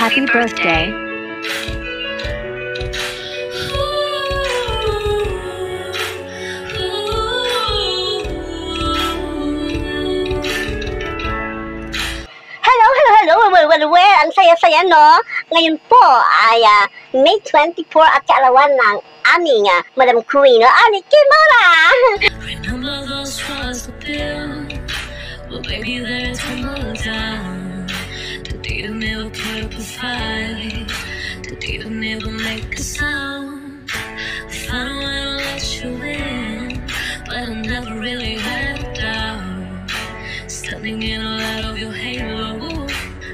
Happy birthday. Well, ang saya-saya, no? Ngayon po ay May 24 at kaarawan ng aming Madam Queen, Arnie Kimura! Remember those walls were built? Well, baby, there's one more down. The day to never put up a fight. The day to never make a sound. I found a way to let you in, but I never really had a doubt. Standing in a light of your halo,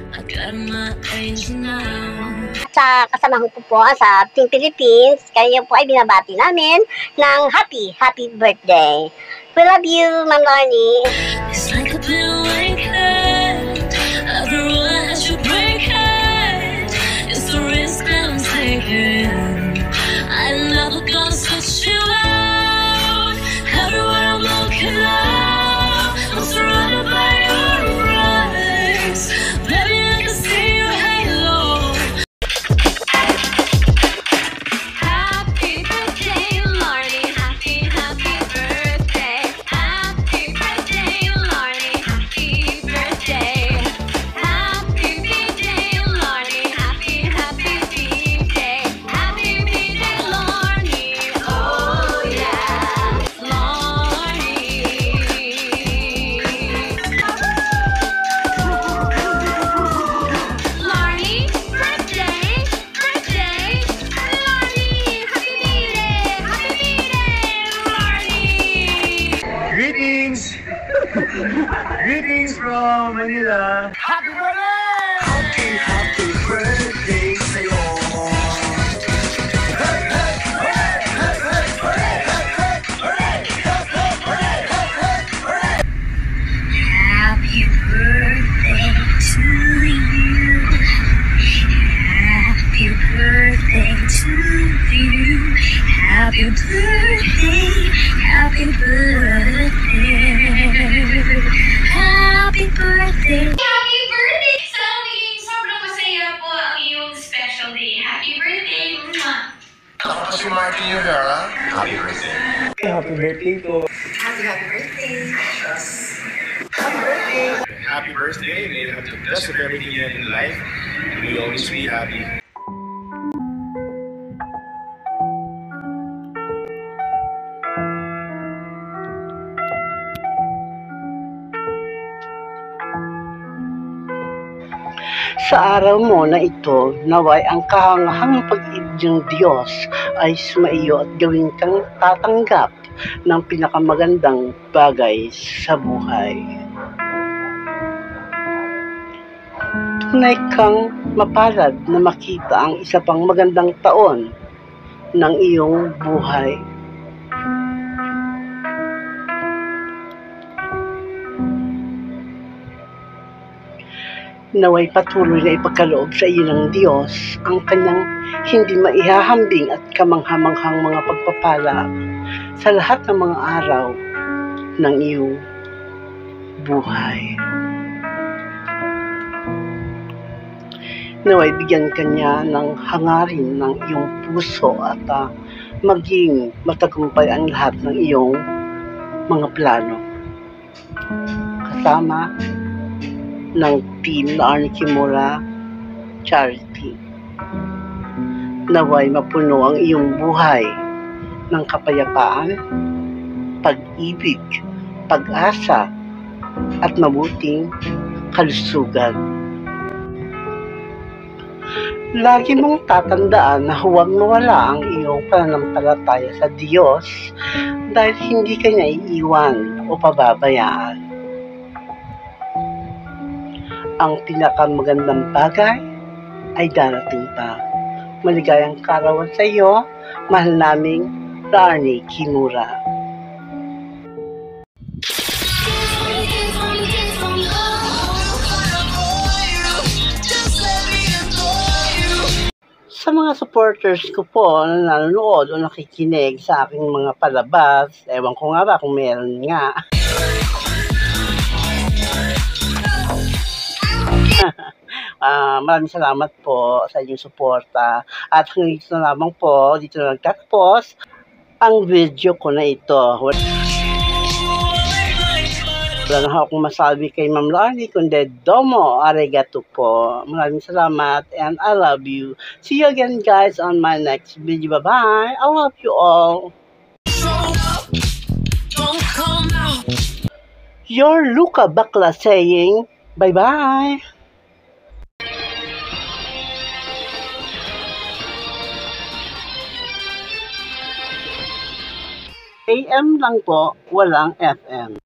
I got my angel now. Sa kasamahan ko po sa Team Philippines, kayo po ay binabati namin ng happy birthday. We love you, Ma'am Lornie. It's like I've been awakened. After all I had you break it. It's the risk that I'm taking. I'm never gonna switch you out. Everywhere I'm looking out, I'm surrounded by your eyes. Baby, I can see your halo. Happy birthday, Lornie. Happy birthday. Happy birthday, Lornie. Happy birthday. Happy birthday, Lornie. Happy birthday. Happy birthday, Lornie. Oh yeah, Lornie. Lornie, birthday, Lornie. Happy birthday, Lornie. Greetings! Greetings from Manila! Happy birthday! Happy birthday sa'yo! Happy birthday to you. Happy birthday to you. Happy birthday. Happy birthday. Happy birthday. Happy birthday! Sana magiging sobrang masaya po ang iyong special day. Happy birthday, Mama! Ako po si Martin Rivera. Happy birthday! Happy birthday po! Happy birthday. May you have the best of everything you have in life. May you always be happy. Sa araw mo na ito, naway ang kahangahang pag-ibig ng Diyos ay sumaiyo at gawin kang tatanggap ng pinakamagandang bagay sa buhay. Tunay kang mapalad na makita ang isa pang magandang taon ng iyong buhay. Naway patuloy na ipagkaloob sa iyo ng Diyos ang kanyang hindi maihahambing at kamanghamanghang mga pagpapala sa lahat ng mga araw ng iyong buhay. Naway bigyan kanya ng hangarin ng iyong puso at maging matagumpay ang lahat ng iyong mga plano. Kasama ng team na Arnie Kimura Charity. Naway mapuno ang iyong buhay ng kapayapaan, pag-ibig, pag-asa, at mabuting kalusugan. Lagi mong tatandaan na huwag mawala ang iyong pananampalataya sa Diyos dahil hindi ka niya iiwan o pababayaan. Ang pinakamagandang bagay ay darating pa. Maligayang kaarawan sa iyo, mahal naming Arnie Kimura. Sa mga supporters ko po na nanonood o nakikinig sa aking mga palabas, ewan ko nga ba kung meron nga. Maraming salamat po sa inyong suporta. At hanggang dito na lamang po, dito na nagtatapos ang video ko na ito. Wala na akong masabi kay Ma'am Larnie, kundi domo arigato po. Maraming salamat and I love you. See you again guys on my next video. Bye-bye. I love you all. Your Luca Bakla saying bye-bye. AM lang po, walang FM.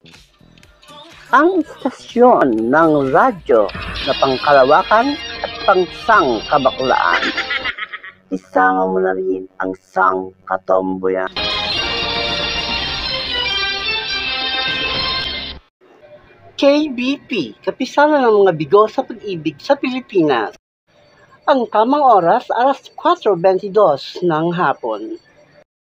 Ang istasyon ng radyo na pangkalawakan at pangsang kabaklaan. Isama mo na rin ang sang katomboyan. KBP, kapisanan ng mga bigo sa pag-ibig sa Pilipinas. Ang tamang oras, alas 4:22 ng hapon.